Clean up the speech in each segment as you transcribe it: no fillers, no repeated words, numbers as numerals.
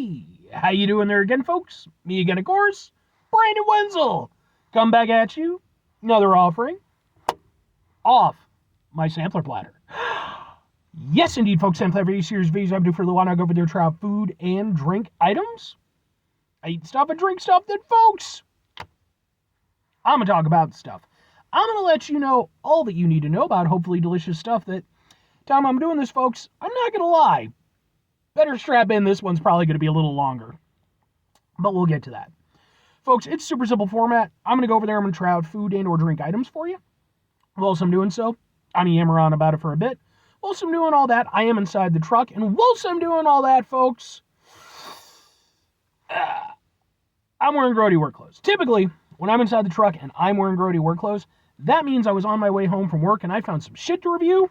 Hey, how you doing there again, folks? Me again, of course, Brandon Wenzel. Come back at you, another offering off my sampler platter. Yes, indeed, folks, sampler every series of videos I do for the one I go over there, try out food and drink items. I eat stuff and drink stuff that, folks, I'm going to talk about stuff. I'm going to let you know all that you need to know about hopefully delicious stuff that, time I'm doing this, folks, I'm not going to lie. Better strap in, this one's probably going to be a little longer. But we'll get to that. Folks, it's super simple format. I'm going to go over there, I'm going to try out food and or drink items for you. Whilst I'm doing so, I'm going to yammer on about it for a bit. Whilst I'm doing all that, I am inside the truck. And whilst I'm doing all that, folks, I'm wearing grody work clothes. Typically, when I'm inside the truck and I'm wearing grody work clothes, that means I was on my way home from work and I found some shit to review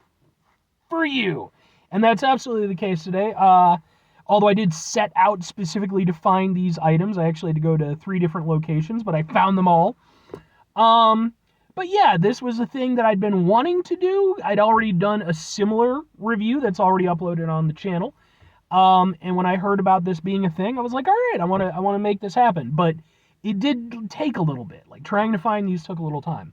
for you. And that's absolutely the case today. Although I did set out specifically to find these items. I actually had to go to 3 different locations, but I found them all. But yeah, this was a thing that I'd been wanting to do. I'd already done a similar review that's already uploaded on the channel. And when I heard about this being a thing, I was like, all right, I want to make this happen. But it did take a little bit. Like, trying to find these took a little time.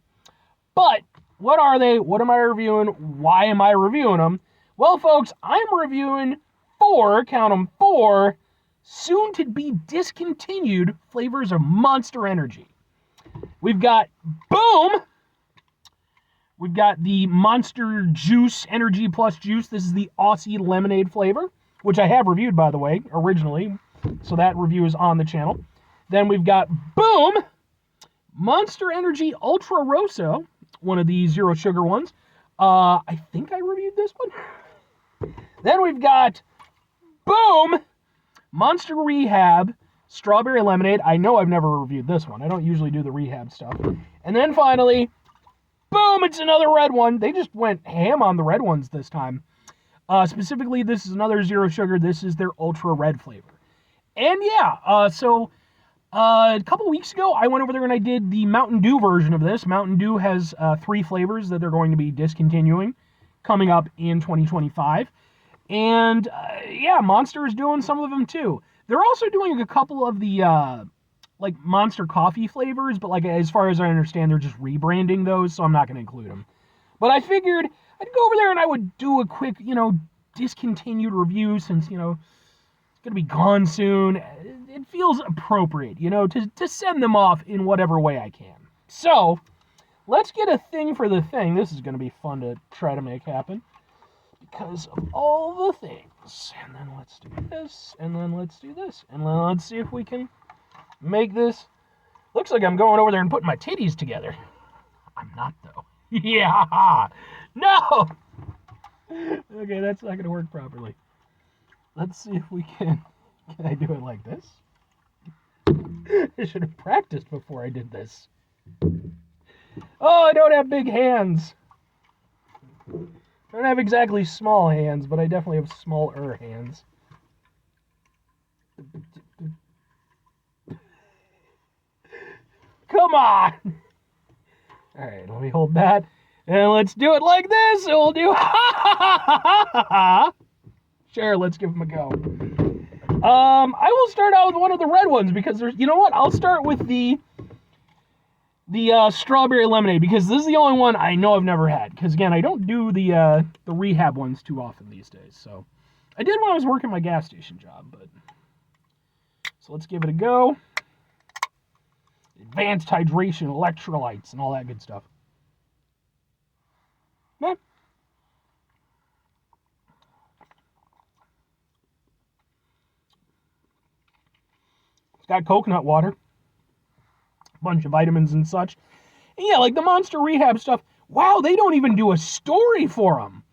But what are they? What am I reviewing? Why am I reviewing them? Well, folks, I'm reviewing 4, count them 4, soon-to-be discontinued flavors of Monster Energy. We've got, boom! We've got the Monster Juice Energy Plus Juice. This is the Aussie Lemonade flavor, which I have reviewed, by the way, originally. So that review is on the channel. Then we've got, boom! Monster Energy Ultra Rosa, one of the zero sugar ones. I think I reviewed this one. Then we've got, boom, Monster Rehab Strawberry Lemonade. I know I've never reviewed this one. I don't usually do the Rehab stuff. And then finally, boom, it's another red one. They just went ham on the red ones this time. Specifically, this is another zero sugar. This is their Ultra Red flavor. And yeah, so a couple weeks ago, I went over there and I did the Mountain Dew version of this. Mountain Dew has 3 flavors that they're going to be discontinuing coming up in 2025. And yeah, Monster is doing some of them too. They're also doing a couple of the like Monster coffee flavors, but like as far as I understand, they're just rebranding those, so I'm not going to include them. But I figured I'd go over there and I would do a quick, discontinued review since, it's going to be gone soon. It feels appropriate, to send them off in whatever way I can. So, let's get a thing for the thing. This is going to be fun to try to make happen. Because of all the things. And then let's do this. And then let's do this. And then let's see if we can make this. Looks like I'm going over there and putting my titties together. I'm not, though. Yeah. No. Okay, that's not going to work properly. Let's see if we can. Can I do it like this? I should have practiced before I did this. Oh, I don't have big hands. I don't have exactly small hands, but I definitely have smaller hands. Come on! Alright, let me hold that. And let's do it like this, and we'll do Sure, let's give them a go. I will start out with one of the red ones, because there's, you know what? I'll start with the strawberry lemonade, because this is the only one I know I've never had. Because again, I don't do the Rehab ones too often these days. So I did when I was working my gas station job, but so let's give it a go. Advanced hydration, electrolytes, and all that good stuff. Yeah. It's got coconut water. Bunch of vitamins and such. And yeah, like the Monster Rehab stuff, wow, they don't even do a story for them.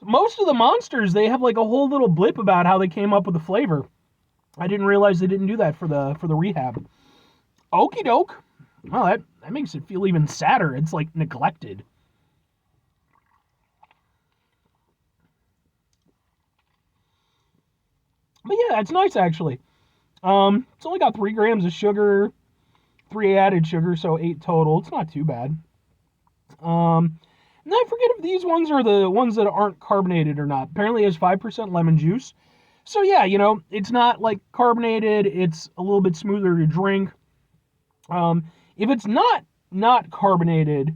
Most of the Monsters, they have like a whole little blip about how they came up with the flavor. I didn't realize they didn't do that for the Rehab. Okie doke. Well, that makes it feel even sadder. It's like neglected. But yeah, it's nice actually. It's only got 3 grams of sugar, 3 added sugar, so 8 total. It's not too bad. And I forget if these ones are the ones that aren't carbonated or not. Apparently it has 5% lemon juice, So yeah, it's not like carbonated. It's a little bit smoother to drink. If it's not carbonated,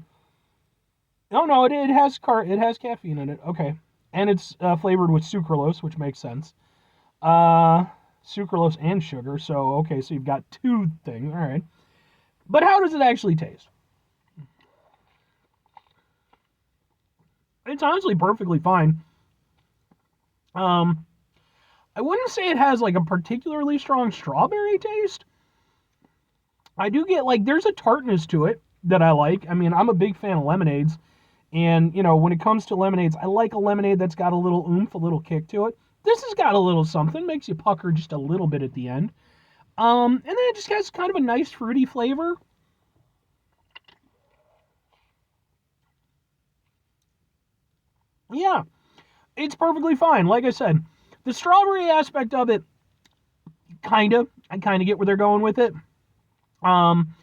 oh no, it has caffeine in it. Okay, and it's flavored with sucralose, which makes sense. Uh, Sucralose and sugar. So okay, so you've got two things. All right, but how does it actually taste? It's honestly perfectly fine. Um, I wouldn't say it has like a particularly strong strawberry taste. I do get like there's a tartness to it that I like. I mean, I'm a big fan of lemonades, and when it comes to lemonades, I like a lemonade that's got a little oomph, a little kick to it. This has got a little something, makes you pucker just a little bit at the end. And then it just has kind of a nice fruity flavor. Yeah, it's perfectly fine. Like I said, the strawberry aspect of it, I kind of get where they're going with it. Um,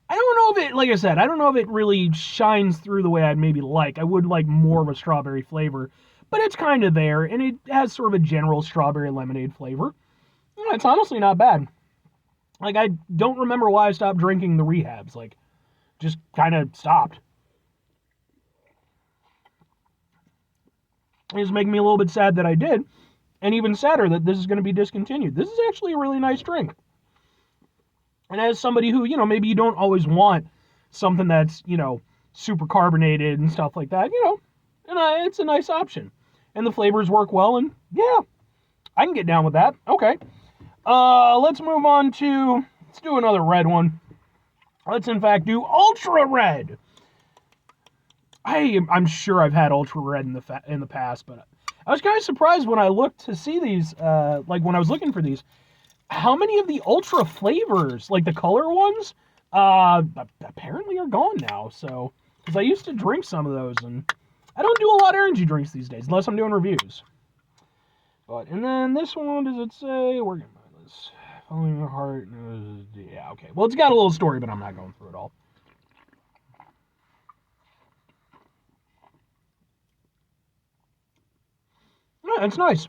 I don't know if it, like I said, I don't know if it really shines through the way I'd maybe like. I would like more of a strawberry flavor, but it's kind of there, and it has sort of a general strawberry lemonade flavor. Yeah, it's honestly not bad. Like, I don't remember why I stopped drinking the Rehabs. Like, just kind of stopped. It's making me a little bit sad that I did, and even sadder that this is going to be discontinued. This is actually a really nice drink. And as somebody who, maybe you don't always want something that's, super carbonated and stuff like that, and it's a nice option. And the flavors work well, and yeah, I can get down with that. Okay. Let's move on to, let's do another red one. Let's in fact do Ultra Red. I'm sure I've had Ultra Red in the past, but I was kind of surprised when I looked to see these, like when I was looking for these, how many of the Ultra flavors, like the color ones, apparently are gone now. So, because I used to drink some of those, and I don't do a lot of energy drinks these days, unless I'm doing reviews. But, and then this one, does it say, we're going to buy this, following your heart, yeah, okay. Well, it's got a little story, but I'm not going through it all. Yeah, it's nice.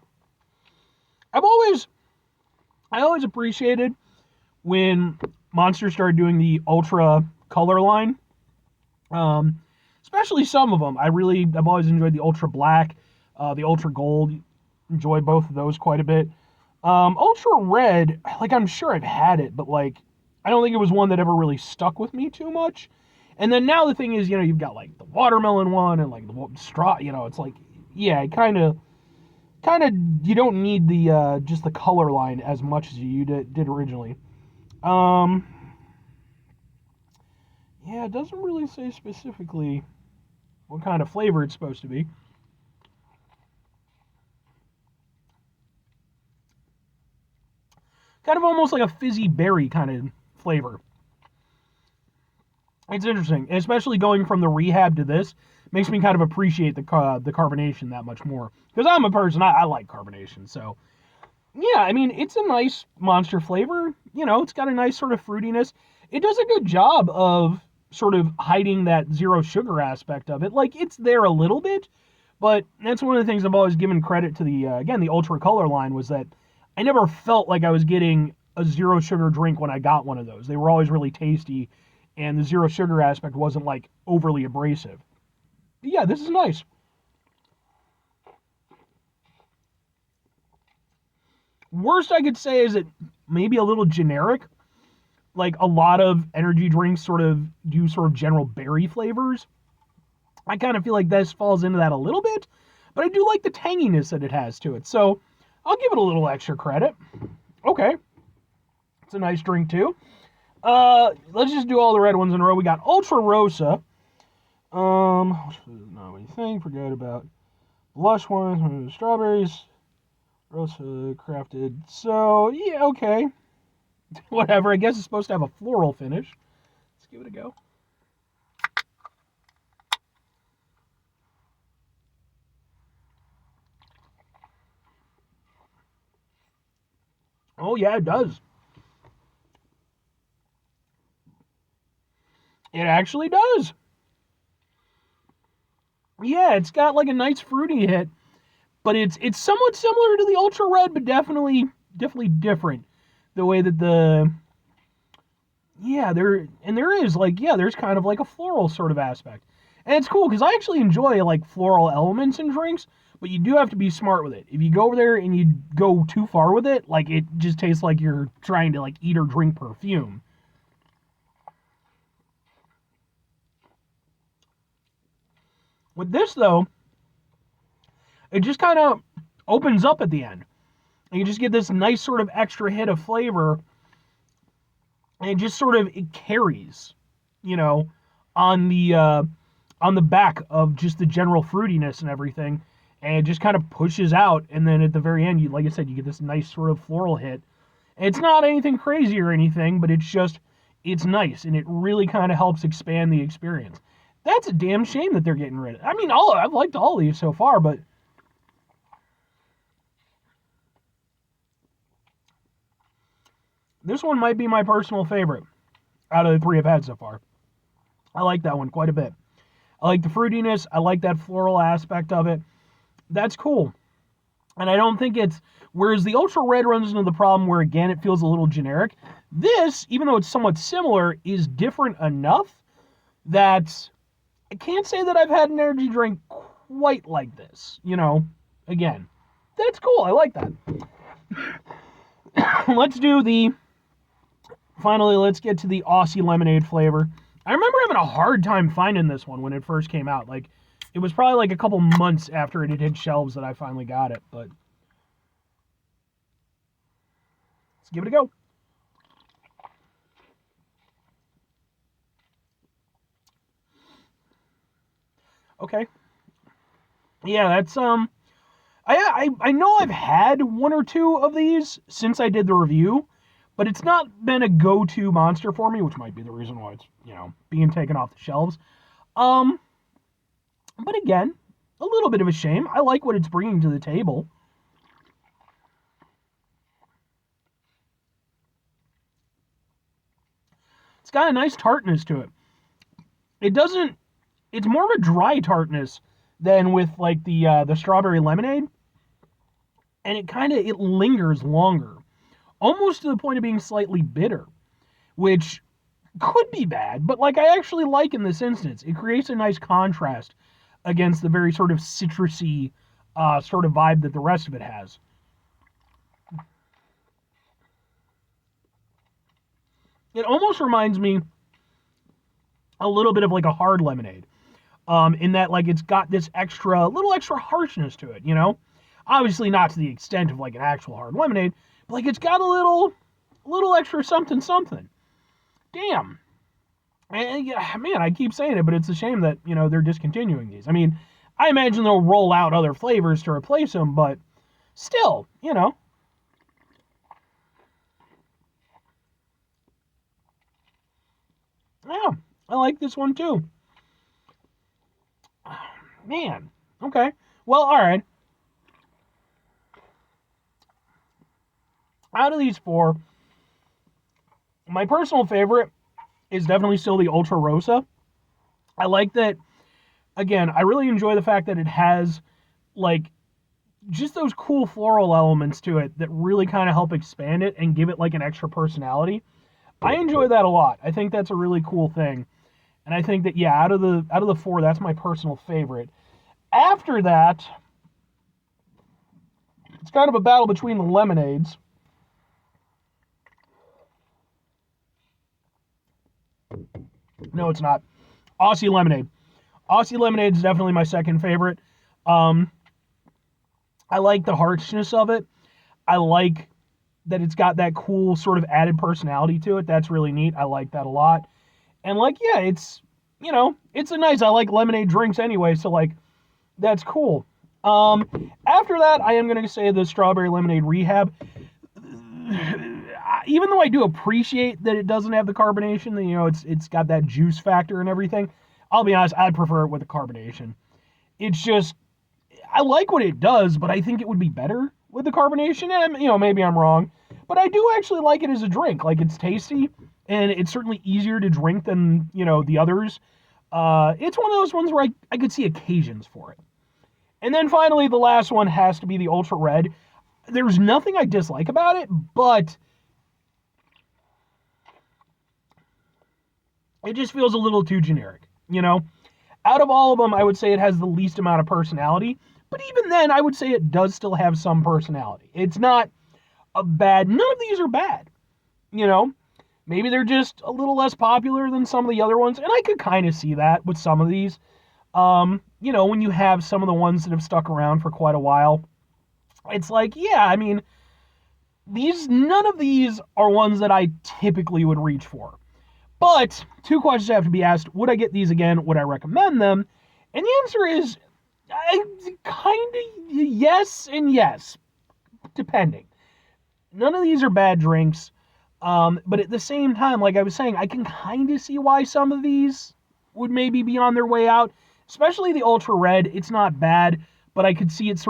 I've always, I always appreciated when Monster started doing the Ultra color line. Especially some of them. I've always enjoyed the Ultra Black, the Ultra Gold. Enjoy both of those quite a bit. Ultra Red, like I'm sure I've had it, but like I don't think it was one that ever really stuck with me too much. And then now the thing is, you've got like the watermelon one and like the straw. It's like yeah, kind of you don't need the just the color line as much as you did originally. Um, yeah, it doesn't really say specifically what kind of flavor it's supposed to be. Kind of almost like a fizzy berry kind of flavor. It's interesting, especially going from the Rehab to this makes me kind of appreciate the carbonation that much more. Because I'm a person, I like carbonation, so yeah, I mean, it's a nice Monster flavor. It's got a nice sort of fruitiness. It does a good job of sort of hiding that zero sugar aspect of it. Like, it's there a little bit, but that's one of the things I've always given credit to again, the Ultra Color line was that I never felt like I was getting a zero sugar drink when I got one of those. They were always really tasty, and the zero sugar aspect wasn't like overly abrasive. But yeah, this is nice. Worst I could say is it maybe a little generic. Like a lot of energy drinks sort of do sort of general berry flavors. I kind of feel like this falls into that a little bit, but I do like the tanginess that it has to it. So I'll give it a little extra credit. Okay. It's a nice drink too. Let's just do all the red ones in a row. We got Ultra Rosa. Not anything. Forget about lush ones, strawberries. Rosa crafted. So yeah, okay. Whatever. I guess it's supposed to have a floral finish. Let's give it a go. Oh yeah, it does. It actually does. Yeah, it's got like a nice fruity hit. but it's somewhat similar to the Ultra Red, but definitely different. The way that there is like, yeah, there's kind of like a floral sort of aspect. And it's cool because I actually enjoy like floral elements in drinks, but you do have to be smart with it. If you go over there and you go too far with it, like it just tastes like you're trying to like eat or drink perfume. With this though, it just kind of opens up at the end. And you just get this nice sort of extra hit of flavor, and it just sort of it carries, you know, on the back of just the general fruitiness and everything, and it just kind of pushes out, and then at the very end, you like I said, you get this nice sort of floral hit. And it's not anything crazy or anything, but it's nice, and it really kind of helps expand the experience. That's a damn shame that they're getting rid of it. I mean, I've liked all of these so far, but this one might be my personal favorite out of the three I've had so far. I like that one quite a bit. I like the fruitiness. I like that floral aspect of it. That's cool. And I don't think whereas the Ultra Red runs into the problem where, again, it feels a little generic. This, even though it's somewhat similar, is different enough that I can't say that I've had an energy drink quite like this. Again, that's cool. I like that. Let's get to the Aussie Lemonade flavor. I remember having a hard time finding this one when it first came out. Like, it was probably like a couple months after it had hit shelves that I finally got it, but let's give it a go. Okay. Yeah, that's I know I've had one or two of these since I did the review, but it's not been a go-to monster for me, which might be the reason why it's, being taken off the shelves. But again, a little bit of a shame. I like what it's bringing to the table. It's got a nice tartness to it. It's more of a dry tartness than with like the strawberry lemonade. And it lingers longer. Almost to the point of being slightly bitter, which could be bad, but like I actually like in this instance. It creates a nice contrast against the very sort of citrusy sort of vibe that the rest of it has. It almost reminds me a little bit of like a hard lemonade, in that like it's got this little extra harshness to it, Obviously not to the extent of like an actual hard lemonade, but like it's got a little extra something something. Damn. And, man, I keep saying it, but it's a shame that, they're discontinuing these. I mean, I imagine they'll roll out other flavors to replace them, but still, Yeah, I like this one too. Man, okay. Well, all right. Out of these four, my personal favorite is definitely still the Ultra Rosa. I like that, again, I really enjoy the fact that it has, like, just those cool floral elements to it that really kind of help expand it and give it, like, an extra personality. I enjoy that a lot. I think that's a really cool thing. And I think that, yeah, out of the four, that's my personal favorite. After that, it's kind of a battle between the lemonades. No, it's not. Aussie Lemonade. Aussie Lemonade is definitely my second favorite. I like the harshness of it. I like that it's got that cool sort of added personality to it. That's really neat. I like that a lot. And like, yeah, it's I like lemonade drinks anyway, so like, that's cool. After that, I am going to say the strawberry lemonade Rehab. Even though I do appreciate that it doesn't have the carbonation, it's got that juice factor and everything. I'll be honest, I'd prefer it with the carbonation. It's just, I like what it does, but I think it would be better with the carbonation. And, maybe I'm wrong, but I do actually like it as a drink. Like, it's tasty, and it's certainly easier to drink than, the others. It's one of those ones where I could see occasions for it. And then finally, the last one has to be the Ultra Red. There's nothing I dislike about it, but it just feels a little too generic, you know? Out of all of them, I would say it has the least amount of personality, but even then, I would say it does still have some personality. It's not a bad, none of these are bad, you know? Maybe they're just a little less popular than some of the other ones, and I could kind of see that with some of these. You know, when you have some of the ones that have stuck around for quite a while, it's like, yeah, I mean, none of these are ones that I typically would reach for. But 2 questions have to be asked. Would I get these again? Would I recommend them? And the answer is kind of yes and yes, depending. None of these are bad drinks, but at the same time, like I was saying, I can kind of see why some of these would maybe be on their way out, especially the Ultra Red. It's not bad, but I could see it's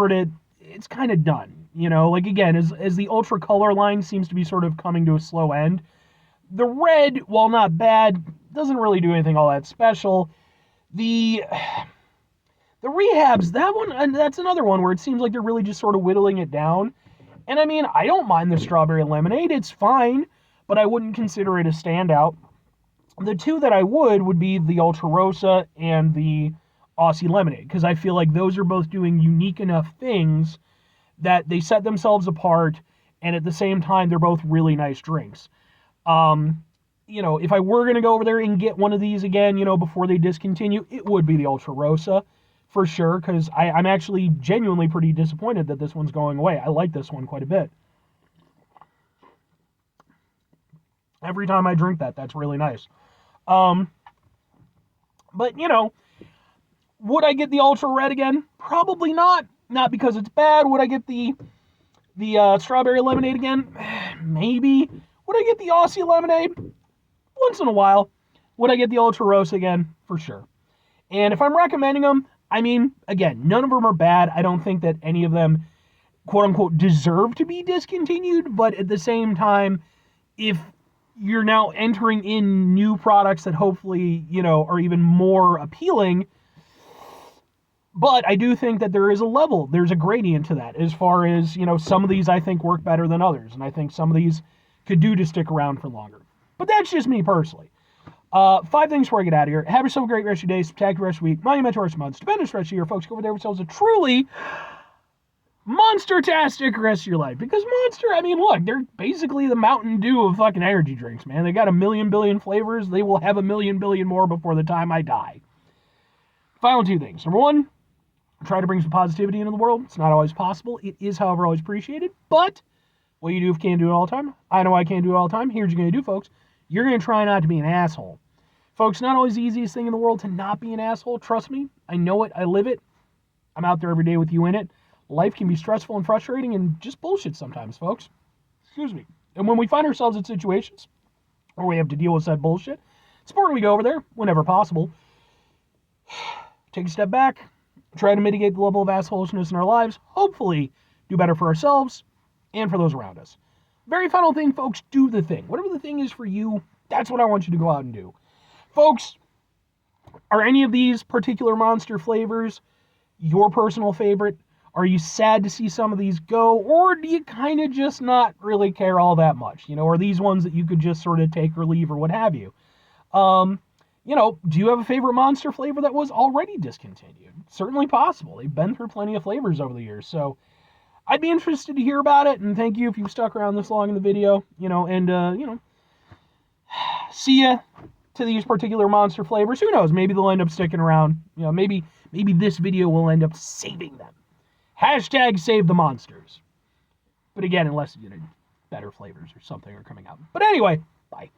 kind of done. You know, like again, as the Ultra color line seems to be sort of coming to a slow end, the red, while not bad, doesn't really do anything all that special. The Rehabs, that one, and that's another one where it seems like they're really just sort of whittling it down. And I mean, I don't mind the Strawberry Lemonade, it's fine, but I wouldn't consider it a standout. The 2 that I would be the Ultra Rosa and the Aussie Lemonade, because I feel like those are both doing unique enough things that they set themselves apart, and at the same time, they're both really nice drinks. You know, if I were going to go over there and get one of these again, you know, before they discontinue, it would be the Ultra Rosa, for sure, because I'm actually genuinely pretty disappointed that this one's going away. I like this one quite a bit. Every time I drink that, that's really nice. But, you know, would I get the Ultra Red again? Probably not. Not because it's bad. Would I get the Strawberry Lemonade again? Maybe. Would I get the Aussie Lemonade? Once in a while. Would I get the Ultra Rosa again? For sure. And if I'm recommending them, I mean, again, none of them are bad. I don't think that any of them, quote unquote, deserve to be discontinued. But at the same time, if you're now entering in new products that hopefully, you know, are even more appealing. But I do think that there is a level, there's a gradient to that as far as, you know, some of these I think work better than others. And I think some of these could do to stick around for longer. But that's just me personally. 5 things before I get out of here. Have yourself a great rest of your day, spectacular rest of the week, monumental month, stupendous rest of the year, folks. Go over there with yourselves a truly monster-tastic rest of your life. Because Monster, I mean, look, they're basically the Mountain Dew of fucking energy drinks, man. They got a million billion flavors. They will have a million billion more before the time I die. Final 2 things. Number 1, try to bring some positivity into the world. It's not always possible. It is, however, always appreciated. But what you do if you can't do it all the time? I know I can't do it all the time. Here's what you're going to do, folks. You're going to try not to be an asshole. Folks, not always the easiest thing in the world to not be an asshole. Trust me. I know it. I live it. I'm out there every day with you in it. Life can be stressful and frustrating and just bullshit sometimes, folks. Excuse me. And when we find ourselves in situations where we have to deal with that bullshit, it's important we go over there whenever possible. Take a step back. Try to mitigate the level of assholishness in our lives. Hopefully do better for ourselves and for those around us. Very final thing, folks, do the thing. Whatever the thing is for you, that's what I want you to go out and do. Folks, are any of these particular Monster flavors your personal favorite? Are you sad to see some of these go? Or do you kind of just not really care all that much? You know, are these ones that you could just sort of take or leave or what have you? You know, do you have a favorite Monster flavor that was already discontinued? Certainly possible. They've been through plenty of flavors over the years. So I'd be interested to hear about it. And thank you if you've stuck around this long in the video, you know, and, you know, see ya to these particular Monster flavors. Who knows? Maybe they'll end up sticking around. You know, maybe this video will end up saving them. Hashtag save the monsters. But again, unless, you know, better flavors or something are coming out. But anyway, bye.